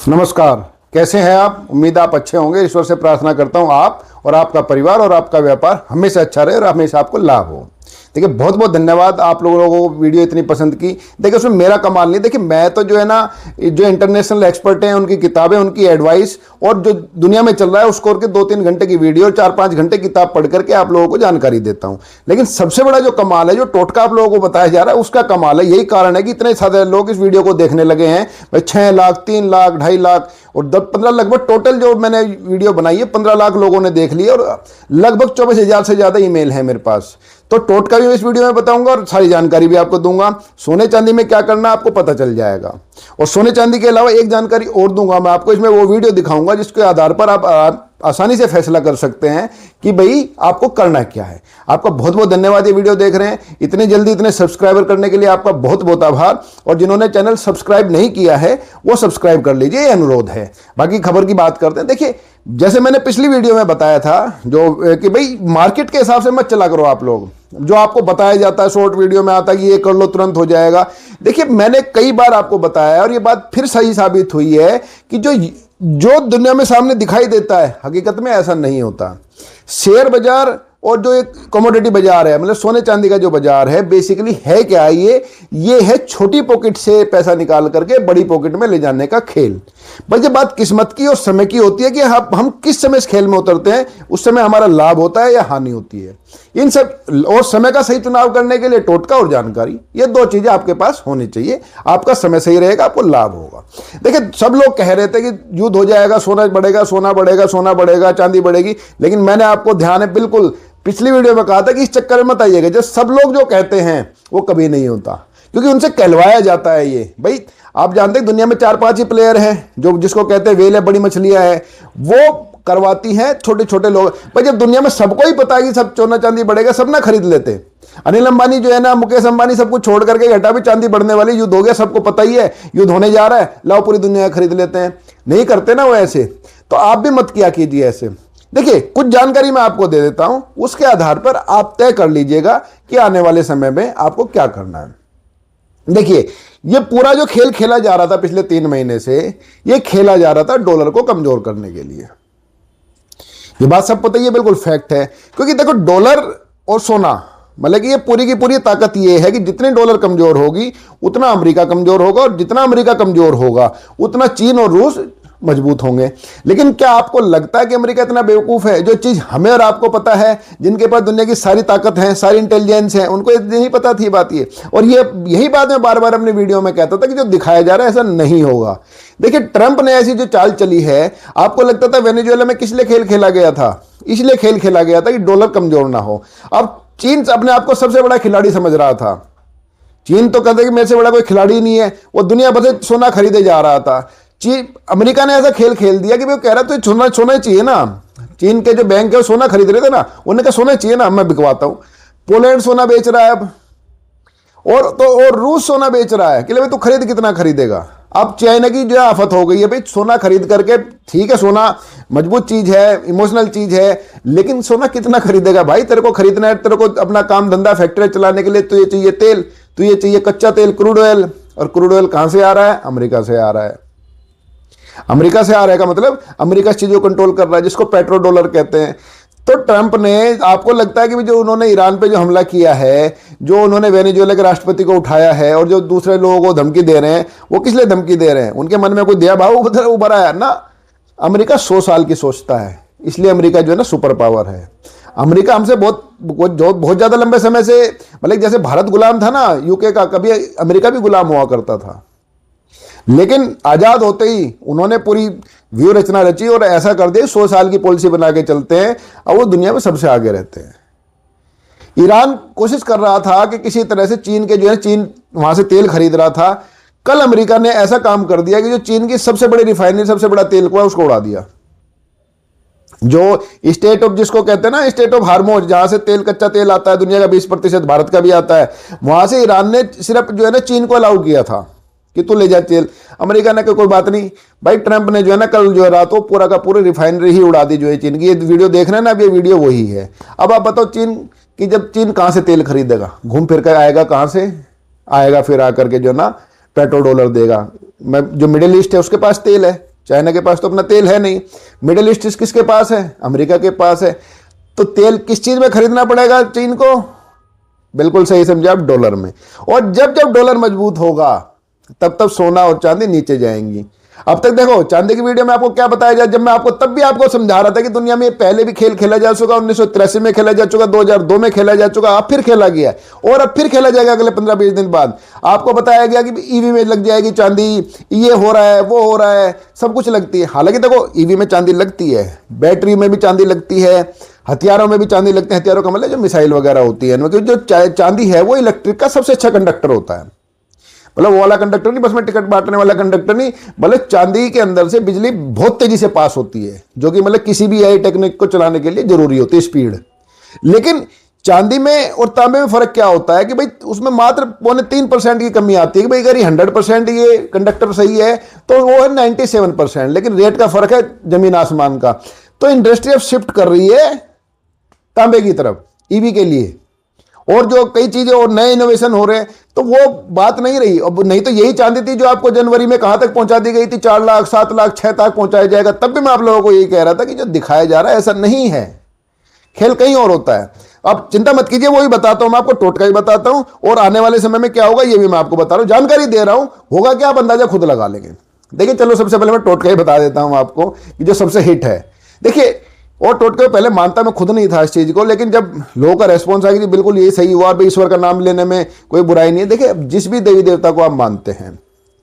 नमस्कार, कैसे हैं आप। उम्मीद आप अच्छे होंगे। ईश्वर से प्रार्थना करता हूं आप और आपका परिवार और आपका व्यापार हमेशा अच्छा रहे और हमेशा आपको लाभ हो। देखिए, बहुत बहुत धन्यवाद आप लोगों को वीडियो इतनी पसंद की। देखिए, उसमें मेरा कमाल नहीं। देखिए, मैं तो जो है ना, जो इंटरनेशनल एक्सपर्ट हैं उनकी किताबें, उनकी एडवाइस और जो दुनिया में चल रहा है उसको करके 2-3 घंटे की वीडियो, 4-5 घंटे किताब पढ़ करके आप लोगों को जानकारी देता हूं। लेकिन सबसे बड़ा जो कमाल है, जो टोटका आप लोगों को बताया जा रहा है, उसका कमाल है। यही कारण है कि इतने सारे लोग इस वीडियो को देखने लगे हैं। भाई 6 लाख, 3 लाख, 2.5 लाख और 10-15 लगभग टोटल जो मैंने वीडियो बनाई है 15 लाख लोगों ने देख लिया और लगभग 24,000 से ज़्यादा ईमेल है मेरे पास। तो टोटका भी इस वीडियो में बताऊंगा और सारी जानकारी भी आपको दूंगा। सोने चांदी में क्या करना आपको पता चल जाएगा। और सोने चांदी के अलावा एक जानकारी और दूंगा मैं आपको। इसमें वो वीडियो दिखाऊंगा जिसके आधार पर आप आसानी से फैसला कर सकते हैं कि भाई आपको करना क्या है। आपका बहुत बहुत धन्यवाद ये वीडियो देख रहे हैं। इतने जल्दी इतने सब्सक्राइबर करने के लिए आपका बहुत बहुत आभार। और जिन्होंने चैनल सब्सक्राइब नहीं किया है वो सब्सक्राइब कर लीजिए, ये अनुरोध है। बाकी खबर की बात करते हैं। देखिए, जैसे मैंने पिछली वीडियो में बताया था जो कि भाई मार्केट के हिसाब से मत चला करो आप लोग। जो आपको बताया जाता है शॉर्ट वीडियो में आता है कि ये कर लो तुरंत हो जाएगा। देखिए, मैंने कई बार आपको बताया और ये बात फिर सही साबित हुई है कि जो दुनिया में सामने दिखाई देता है हकीकत में ऐसा नहीं होता। शेयर बाजार और जो एक कमोडिटी बाजार है, मतलब सोने चांदी का जो बाजार है, बेसिकली है क्या, ये है छोटी पॉकेट से पैसा निकाल करके बड़ी पॉकेट में ले जाने का खेल। बस ये बात किस्मत की और समय की होती है कि हम किस समय इस खेल में उतरते हैं, उस समय हमारा लाभ होता है या हानि होती है। इन सब और समय का सही चुनाव करने के लिए टोटका और जानकारी, ये 2 चीजें आपके पास होनी चाहिए। आपका समय सही रहेगा, आपको लाभ होगा। देखिए, सब लोग कह रहे थे कि युद्ध हो जाएगा, सोना बढ़ेगा, सोना बढ़ेगा, सोना बढ़ेगा, चांदी बढ़ेगी। लेकिन मैंने आपको ध्यान है बिल्कुल पिछली वीडियो में कहा था कि इस चक्कर में मत आइएगा। जो सब लोग जो कहते हैं वो कभी नहीं होता, क्योंकि उनसे कहलवाया जाता है। ये भाई आप जानते हैं दुनिया में 4-5 ही प्लेयर हैं जो जिसको कहते हैं वेल है, बड़ी मछलियां हैं, वो करवाती हैं छोटे छोटे लोग। भाई जब दुनिया में सबको ही पता है कि सब सोना चांदी बढ़ेगा, सब ना खरीद लेते। अनिल अंबानी जो है ना, मुकेश अंबानी सब कुछ छोड़ करके घटा भी चांदी बढ़ने वाली, युद्ध हो गया, सबको पता ही है युद्ध होने जा रहा है, लाओ पूरी दुनिया खरीद लेते हैं। नहीं करते ना वो ऐसे। तो आप भी मत किया कीजिए ऐसे। देखिए, कुछ जानकारी मैं आपको दे देता हूं, उसके आधार पर आप तय कर लीजिएगा कि आने वाले समय में आपको क्या करना है। देखिए, ये पूरा जो खेल खेला जा रहा था पिछले 3 महीने से, ये खेला जा रहा था डॉलर को कमजोर करने के लिए। ये बात सब पता ही है, बिल्कुल फैक्ट है। क्योंकि देखो, डॉलर और सोना, मतलब कि ये पूरी की पूरी ताकत ये है कि जितने डॉलर कमजोर होगी उतना अमेरिका कमजोर होगा, और जितना अमेरिका कमजोर होगा उतना चीन और रूस मजबूत होंगे। लेकिन क्या आपको लगता है कि अमेरिका इतना बेवकूफ है? जो चीज हमें और आपको पता है, जिनके पास दुनिया की सारी ताकत है, सारी इंटेलिजेंस है, उनको नहीं पता थी बात ये। और यही बात मैं बार बार अपने वीडियो में कहता था कि जो दिखाया जा रहा है ऐसा नहीं होगा। देखिए, ट्रंप ने ऐसी जो चाल चली है, आपको लगता था वेनेजुएला में किस लिए खेल खेला गया था? इसलिए खेल खेला गया था कि डॉलर कमजोर ना हो। अब चीन अपने आप को सबसे बड़ा खिलाड़ी समझ रहा था। चीन तो कहते कि मेरे से बड़ा कोई खिलाड़ी नहीं है, वो दुनिया भर से सोना खरीदे जा रहा था। अमेरिका ने ऐसा खेल खेल दिया कि वो कह रहा तो सोना सोना चाहिए ना। चीन के जो बैंक है वो सोना खरीद रहे थे ना, उन्होंने कहा सोना चाहिए ना, मैं बिकवाता हूं। पोलैंड सोना बेच रहा है अब, और रूस सोना बेच रहा है कि भाई तू खरीद, कितना खरीदेगा। अब चाइना की जो आफत हो गई है, भाई सोना खरीद करके, ठीक है सोना मजबूत चीज है, इमोशनल चीज है, लेकिन सोना कितना खरीदेगा भाई? तेरे को खरीदना है, तेरे को अपना काम धंधा फैक्ट्री चलाने के लिए तुझे चाहिए तेल, तुझे चाहिए कच्चा तेल, क्रूड ऑयल। और क्रूड ऑयल कहां से आ रहा है? अमेरिका से आ रहा है। अमेरिका से आ रहा है का मतलब अमेरिका इस चीज को कंट्रोल कर रहा है, जिसको पेट्रो डॉलर कहते हैं। तो ट्रंप ने, आपको लगता है कि जो उन्होंने ईरान पे जो हमला किया है, जो उन्होंने वेनेजुएला के राष्ट्रपति को उठाया है, और जो दूसरे लोगों को धमकी दे रहे हैं, वो किस लिए धमकी दे रहे हैं? उनके मन में कोई दया भाव उभर आया ना। अमेरिका 100 साल की सोचता है, इसलिए अमेरिका जो है ना सुपर पावर है। अमेरिका हमसे बहुत ज्यादा लंबे समय से, मतलब जैसे भारत गुलाम था ना यूके का, कभी अमेरिका भी गुलाम हुआ करता था। लेकिन आजाद होते ही उन्होंने पूरी व्यू रचना रची और ऐसा कर दिया, 100 साल की पॉलिसी बना के चलते हैं और वो दुनिया में सबसे आगे रहते हैं। ईरान कोशिश कर रहा था कि किसी तरह से चीन के जो है, चीन वहां से तेल खरीद रहा था। कल अमेरिका ने ऐसा काम कर दिया कि जो चीन की सबसे बड़ी रिफाइनरी, सबसे बड़ा तेल को है, उसको उड़ा दिया। जो स्टेट ऑफ, जिसको कहते हैं ना स्टेट ऑफ हार्मोज, जहां से तेल, कच्चा तेल आता है, दुनिया का 20% भारत का भी आता है, वहां से ईरान ने सिर्फ जो है ना चीन को अलाउ किया था कि तू ले जा तेल। अमेरिका ने कोई बात नहीं भाई, ट्रंप ने जो है ना कल जो है रात को पूरा का पूरी रिफाइनरी ही उड़ा दी जो है चीन की। ये वीडियो देख रहे हैं ना, अब ये वीडियो वही है। अब आप बताओ चीन की, जब चीन कहां से तेल खरीदेगा? घूम फिर कर आएगा, कहां से आएगा? फिर आकर के जो ना पेट्रो डॉलर देगा। मैं जो मिडिल ईस्ट है उसके पास तेल है, चाइना के पास तो अपना तेल है नहीं। मिडिल ईस्ट किसके पास है? अमेरिका के पास है। तो तेल किस चीज में खरीदना पड़ेगा चीन को? बिल्कुल सही समझे आप, डॉलर में। और जब जब डॉलर मजबूत होगा तब तब सोना और चांदी नीचे जाएंगी। अब तक देखो चांदी की वीडियो में आपको क्या बताया जाए, जब मैं आपको तब भी आपको समझा रहा था कि दुनिया में पहले भी खेल खेला जा चुका, 1983 में खेला जा चुका, 2002 में खेला जा चुका, अब फिर खेला गया और अब फिर खेला जाएगा अगले 15-20 दिन बाद। आपको बताया गया कि ईवी में लग जाएगी चांदी, ये हो रहा है वो हो रहा है, सब कुछ लगती है। हालांकि देखो ईवी में चांदी लगती है, बैटरी में भी चांदी लगती है, हथियारों में भी चांदी लगती है। हथियारों का मतलब जो मिसाइल वगैरह होती है, क्योंकि जो चांदी है वो इलेक्ट्रिक का सबसे अच्छा कंडक्टर होता है। मतलब वो वाला कंडक्टर नहीं, बस में टिकट बांटने वाला कंडक्टर नहीं, मतलब चांदी के अंदर से बिजली बहुत तेजी से पास होती है, जो कि मतलब किसी भी एआई टेक्निक को चलाने के लिए जरूरी होती है स्पीड। लेकिन चांदी में और तांबे में फर्क क्या होता है कि भाई उसमें मात्र 0.3% की कमी आती है कि भाई अगर ये 100% ये कंडक्टर सही है तो वो है 97%, लेकिन रेट का फर्क है जमीन आसमान का। तो इंडस्ट्री अब शिफ्ट कर रही है तांबे की तरफ ईवी के लिए, और जो कई चीजें और नए इनोवेशन हो रहे हैं, तो वो बात नहीं रही। अब नहीं तो यही चांदी थी जो आपको जनवरी में कहां तक पहुंचा दी गई थी, 4 लाख 7 लाख 6 तक पहुंचाया जाएगा। तब भी मैं आप लोगों को यही कह रहा था कि जो दिखाया जा रहा है ऐसा नहीं है, खेल कहीं और होता है। अब चिंता मत कीजिए, वही बताता हूं मैं आपको, टोटका ही बताता हूं, और आने वाले समय में क्या होगा ये भी मैं आपको बता रहा हूं, जानकारी दे रहा हूं। होगा क्या आप अंदाजा खुद लगा लेंगे। देखिए चलो सबसे पहले मैं टोटका ही बता देता हूं आपको कि जो सबसे हिट है। देखिए, और टोटके पहले मानता मैं खुद नहीं था इस चीज को, लेकिन जब लोगों का रेस्पॉन्स आया कि बिल्कुल यही सही हुआ, ईश्वर का नाम लेने में कोई बुराई नहीं है। देखिए जिस भी देवी देवता को आप मानते हैं,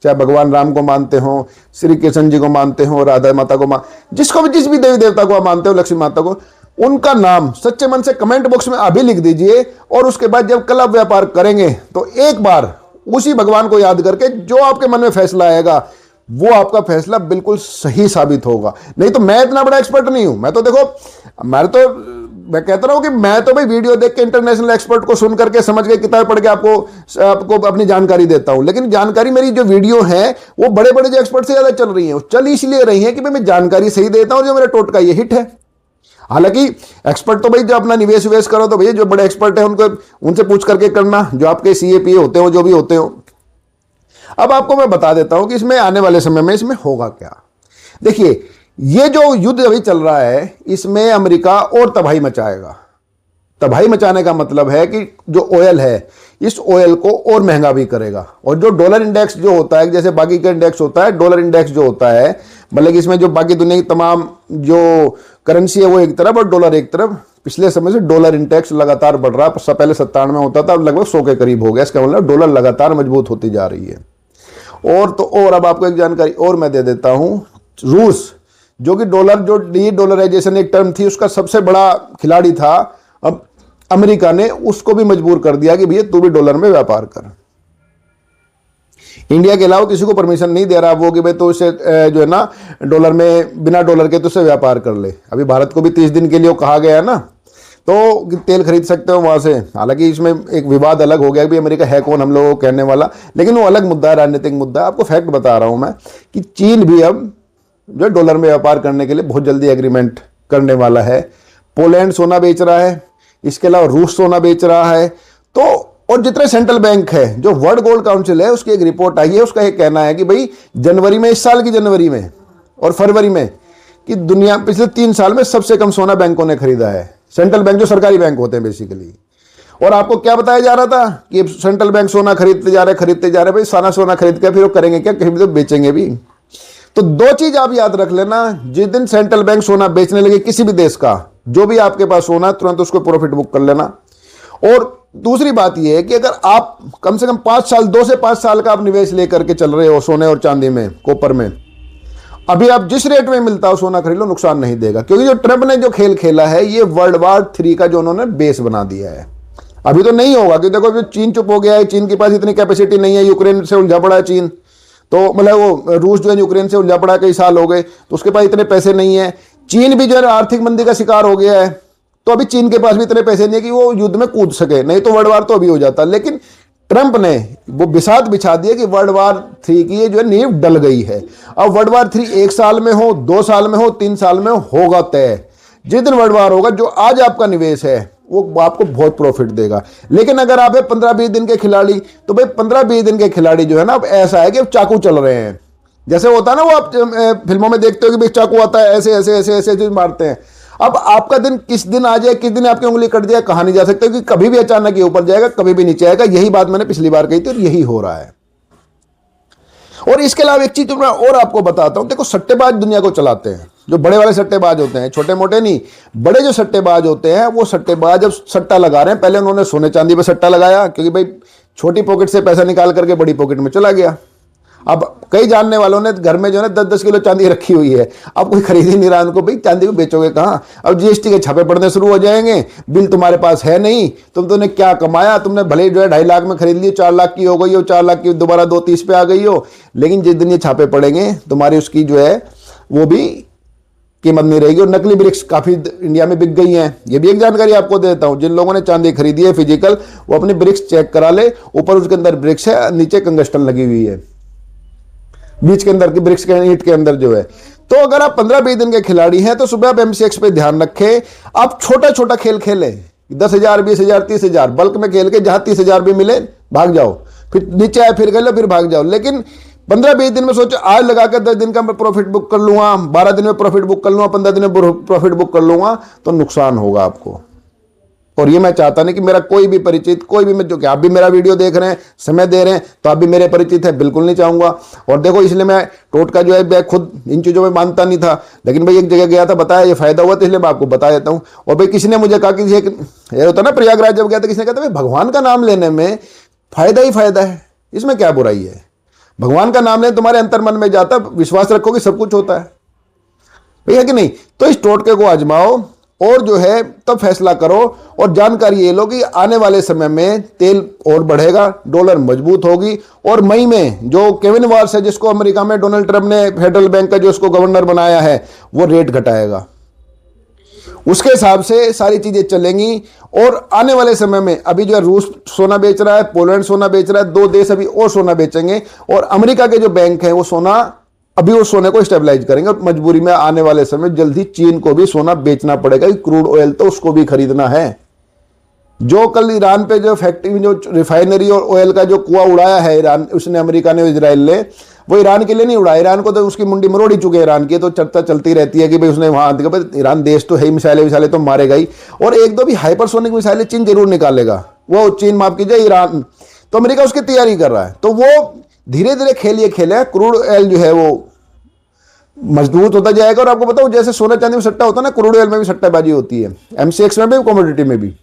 चाहे भगवान राम को मानते हो, श्री कृष्ण जी को मानते हो, राधा माता को जिसको भी, जिस भी देवी देवता को आप मानते हो, लक्ष्मी माता को, उनका नाम सच्चे मन से कमेंट बॉक्स में अभी लिख दीजिए। और उसके बाद जब कल आप व्यापार करेंगे तो एक बार उसी भगवान को याद करके जो आपके मन में फैसला आएगा वो आपका फैसला बिल्कुल सही साबित होगा। नहीं तो मैं इतना बड़ा एक्सपर्ट नहीं हूं। मैं तो देखो, मैं कहता रहा हूं कि मैं तो भाई वीडियो देख के इंटरनेशनल एक्सपर्ट को सुन करके समझ के किताब पढ़ के आपको अपनी जानकारी देता हूं। लेकिन जानकारी मेरी जो वीडियो है वो बड़े बड़े जो एक्सपर्ट से ज्यादा चल रही है, चल इसलिए रही है कि भाई मैं जानकारी सही देता हूं, जो मेरा टोटका ये हिट है। हालांकि एक्सपर्ट तो भाई जो अपना निवेश विवेश करो तो भैया जो बड़े एक्सपर्ट है उनको उनसे पूछ करके करना, जो आपके CA होते हो, जो भी होते हो। अब आपको मैं बता देता हूं कि इसमें आने वाले समय में इसमें होगा क्या। देखिए ये जो युद्ध अभी चल रहा है इसमें अमेरिका और तबाही मचाएगा। तबाही मचाने का मतलब है कि जो ऑयल है इस ऑयल को और महंगा भी करेगा। और जो डॉलर इंडेक्स जो होता है, जैसे बाकी का इंडेक्स होता है, डॉलर इंडेक्स जो होता है, मतलब कि इसमें जो बाकी दुनिया की तमाम जो करेंसी है वो एक तरफ और डॉलर एक तरफ, पिछले समय से डॉलर इंडेक्स लगातार बढ़ रहा है। पहले 97 में होता था, अब लगभग 100 के करीब हो गया। इसका मतलब डॉलर लगातार मजबूत होती जा रही है। और अब आपको एक जानकारी और मैं दे देता हूं, रूस जो कि डॉलराइजेशन एक टर्म थी उसका सबसे बड़ा खिलाड़ी था, अब अमेरिका ने उसको भी मजबूर कर दिया कि भैया तू भी डॉलर में व्यापार कर। इंडिया के अलावा किसी को परमिशन नहीं दे रहा वो कि भाई तो उसे जो है ना डॉलर में, बिना डॉलर के तो उसे व्यापार कर ले। अभी भारत को भी 30 दिन के लिए कहा गया है ना, तो तेल खरीद सकते हो वहां से। हालांकि इसमें एक विवाद अलग हो गया कि अमेरिका है कौन हम लोगों को कहने वाला, लेकिन वो अलग मुद्दा है, राजनीतिक मुद्दा है। आपको फैक्ट बता रहा हूं मैं कि चीन भी अब जो डॉलर में व्यापार करने के लिए बहुत जल्दी एग्रीमेंट करने वाला है। पोलैंड सोना बेच रहा है, इसके अलावा रूस सोना बेच रहा है। तो और जितने सेंट्रल बैंक है, जो वर्ल्ड गोल्ड काउंसिल है, उसकी एक रिपोर्ट आई है, उसका एक कहना है कि भाई जनवरी में, इस साल की जनवरी में और फरवरी में, कि दुनिया पिछले 3 साल में सबसे कम सोना बैंकों ने खरीदा है। सेंट्रल बैंक जो सरकारी बैंक होते हैं बेसिकली। और आपको क्या बताया जा रहा था कि सेंट्रल बैंक सोना खरीदते जा रहे भाई, सारा सोना खरीद के फिर वो करेंगे क्या, कहीं तो बेचेंगे भी। तो 2 चीज आप याद रख लेना, जिस दिन सेंट्रल बैंक सोना बेचने लगे किसी भी देश का, जो भी आपके पास सोना तुरंत उसको प्रॉफिट बुक कर लेना। और दूसरी बात यह है कि अगर आप कम से कम 5 साल, 2 से 5 साल का आप निवेश लेकर के चल रहे हो सोने और चांदी में, कॉपर में, अभी आप जिस रेट में मिलता हो सोना खरीद लो, नुकसान नहीं देगा। क्योंकि जो ट्रंप ने जो खेल खेला है ये वर्ल्ड वॉर 3 का जो उन्होंने बेस बना दिया है। अभी तो नहीं होगा कि देखो चीन चुप हो गया है, चीन के पास इतनी कैपेसिटी नहीं है, यूक्रेन से उलझा पड़ा है चीन, तो मतलब वो रूस जो है यूक्रेन से उलझा पड़ा, कई साल हो गए, तो उसके पास इतने पैसे नहीं है। चीन भी जो है आर्थिक मंदी का शिकार हो गया है, तो अभी चीन के पास भी इतने पैसे नहीं है कि वो युद्ध में कूद सके, नहीं तो वर्ल्ड वार तो अभी हो जाता। लेकिन ट्रंप ने वो बिसात बिछा दिया कि वर्ल्ड वार 3 की ये जो है नींव डल गई है। अब वर्ल्ड वार 3 1 साल में हो, 2 साल में हो, 3 साल में होगा तय। जिस दिन वर्ल्ड वार होगा, जो आज आपका निवेश है वो आपको बहुत प्रॉफिट देगा। लेकिन अगर आप 15-20 दिन के खिलाड़ी, तो भाई 15-20 दिन के खिलाड़ी जो है ना, अब ऐसा है कि अब चाकू चल रहे हैं जैसे होता है ना, वो आप फिल्मों में देखते हो कि भाई चाकू आता है ऐसे ऐसे ऐसे ऐसे जो मारते हैं। अब आपका दिन किस दिन आ जाए, किस दिन आपकी उंगली कट जाए, कहा नहीं जा सकता, क्योंकि कभी भी अचानक ये ऊपर जाएगा, कभी भी नीचे आएगा। यही बात मैंने पिछली बार कही थी और यही हो रहा है। और इसके अलावा एक चीज तो मैं और आपको बताता हूं, देखो सट्टेबाज दुनिया को चलाते हैं, जो बड़े वाले सट्टेबाज होते हैं, छोटे मोटे नहीं, बड़े जो सट्टेबाज होते हैं, वो सट्टेबाज जब सट्टा लगा रहे हैं, पहले उन्होंने सोने चांदी पे सट्टा लगाया, क्योंकि भाई छोटी पॉकेट से पैसा निकाल करके बड़ी पॉकेट में चला गया। अब कई जानने वालों ने घर में जो है 10-10 किलो चांदी रखी हुई है, अब कोई खरीद ही नहीं रहा उनको, भाई चांदी को बेचोगे कहाँ? अब जीएसटी के छापे पड़ने शुरू हो जाएंगे, बिल तुम्हारे पास है नहीं, तुमने क्या कमाया, तुमने भले ही जो है 2.5 लाख में खरीद ली, 4 लाख की हो गई हो, 4 लाख की दोबारा 2.30 पे आ गई हो, लेकिन जिस दिन ये छापे पड़ेंगे तुम्हारी उसकी जो है वो भी कीमत नहीं रहेगी। और नकली ब्रिक्स काफी इंडिया में बिक गई हैं, ये भी एक जानकारी आपको देता हूं। जिन लोगों ने चांदी खरीदी है फिजिकल, वो अपनी ब्रिक्स चेक करा ले, ऊपर उसके अंदर ब्रिक्स है, नीचे कंगस्टन लगी हुई है, बीच के अंदर की ब्रिक्स के ईंट के अंदर जो है। तो अगर आप 15-20 दिन के खिलाड़ी हैं तो सुबह आप एमसीएक्स पे ध्यान रखें, आप छोटा छोटा खेल खेलें, 10,000 20,000 30,000 बल्क में खेल के जहां 30,000 भी मिले भाग जाओ, फिर नीचे आए फिर खेलो फिर भाग जाओ। लेकिन 15-20 दिन में सोचो आज लगाकर 10 दिन का मैं प्रॉफिट बुक कर लूंगा, 12 दिन में प्रॉफिट बुक कर लूंगा, 15 दिन में प्रॉफिट बुक कर लूंगा, तो नुकसान होगा आपको। और ये मैं चाहता नहीं कि मेरा कोई भी परिचित, कोई भी, मैं जो कि आप भी मेरा वीडियो देख रहे हैं, समय दे रहे हैं, तो आप भी मेरे परिचित है, बिल्कुल नहीं चाहूंगा। और देखो इसलिए मैं टोटका जो है मैं खुद इन चीज़ों में मानता नहीं था, लेकिन भाई एक जगह गया था, बताया ये फायदा हुआ, तो इसलिए मैं आपको बता देता हूँ। और भाई किसी ने मुझे कहा कि ये होता ना, प्रयागराज जब गया था, किसी ने कहा था भाई भगवान का नाम लेने में फायदा ही फायदा है, इसमें क्या बुराई है? भगवान का नाम लेने तुम्हारे अंतर मन में जाता, विश्वास रखो कि सब कुछ होता है, भैया कि नहीं? तो इस टोटके को आजमाओ और जो है तब फैसला करो। और जानकारी ये लो कि आने वाले समय में तेल और बढ़ेगा, डॉलर मजबूत होगी, और मई में जो केविन वॉल्श है, जिसको अमेरिका में डोनाल्ड ट्रंप ने फेडरल बैंक का जो उसको गवर्नर बनाया है, वो रेट घटाएगा, उसके हिसाब से सारी चीजें चलेंगी। और आने वाले समय में अभी जो है रूस सोना बेच रहा है, पोलैंड सोना बेच रहा है, 2 देश अभी और सोना बेचेंगे, और अमेरिका के जो बैंक हैं वो सोना अभी उस सोने को स्टेबलाइज करेंगे। और मजबूरी में आने वाले समय जल्द ही चीन को भी सोना बेचना पड़ेगा, क्रूड ऑयल तो उसको भी खरीदना है। जो कल ईरान पे जो फैक्ट्री, जो रिफाइनरी और ऑयल का जो कुआं उड़ाया है ईरान, उसने, अमेरिका ने, इजराइल ने, वो ईरान के लिए नहीं उड़ाया, ईरान को तो उसकी मुंडी मरोड़ ही चुके ईरान की, तो चर्चा चलती रहती है कि भाई उसने वहां, ईरान देश तो है ही, मिसाइलें तो मारेगा ही, और 1-2 भी हाइपरसोनिक मिसाइलें चीन जरूर निकालेगा। वो चीन, माफ कीजिए, ईरान, तो अमेरिका उसकी तैयारी कर रहा है। तो वो धीरे धीरे खेल खेले, क्रूड ऑयल जो है वो मजबूत होता जाएगा। और आपको बताऊं, जैसे सोना चांदी में सट्टा होता है ना, क्रूड ऑयल में भी सट्टाबाजी होती है, एमसीएक्स में भी, कमोडिटी में भी।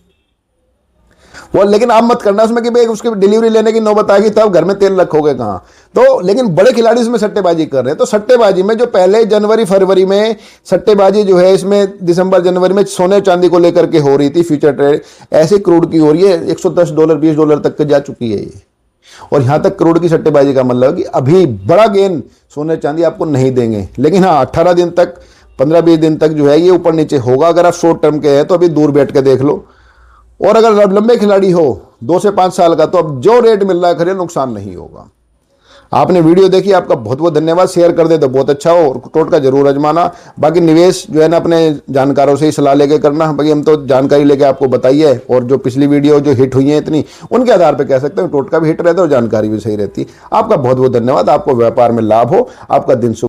वो लेकिन आप मत करना उसमें कि भाई उसकी डिलीवरी लेने की नौबत आएगी तब घर में तेल रखोगे कहाँ। तो लेकिन बड़े खिलाड़ी इसमें सट्टेबाजी कर रहे हैं। तो सट्टेबाजी में जो पहले जनवरी फरवरी में सट्टेबाजी जो है, इसमें दिसंबर जनवरी में सोने चांदी को लेकर के हो रही थी फ्यूचर ट्रेड, ऐसे क्रूड की हो रही है, $110 $20 तक जा चुकी है ये। और यहां तक करोड़ की सट्टेबाजी का मतलब कि अभी बड़ा गेन सोने चांदी आपको नहीं देंगे, लेकिन हाँ 18 दिन तक, 15-20 दिन तक जो है ये ऊपर नीचे होगा। अगर आप शॉर्ट टर्म के हैं तो अभी दूर बैठ के देख लो, और अगर लंबे खिलाड़ी हो 2 से 5 साल का, तो अब जो रेट मिल रहा है खरीद, नुकसान नहीं होगा। आपने वीडियो देखी, आपका बहुत बहुत धन्यवाद। शेयर कर दे तो बहुत अच्छा हो, और टोटका जरूर आजमाना। बाकी निवेश जो है ना अपने जानकारों से ही सलाह लेके करना। बाकी हम तो जानकारी लेके आपको बताइए, और जो पिछली वीडियो जो हिट हुई है इतनी, उनके आधार पे कह सकते हैं टोटका भी हिट रहता है और जानकारी भी सही रहती है। आपका बहुत बहुत धन्यवाद। आपको व्यापार में लाभ हो, आपका दिन शुभ।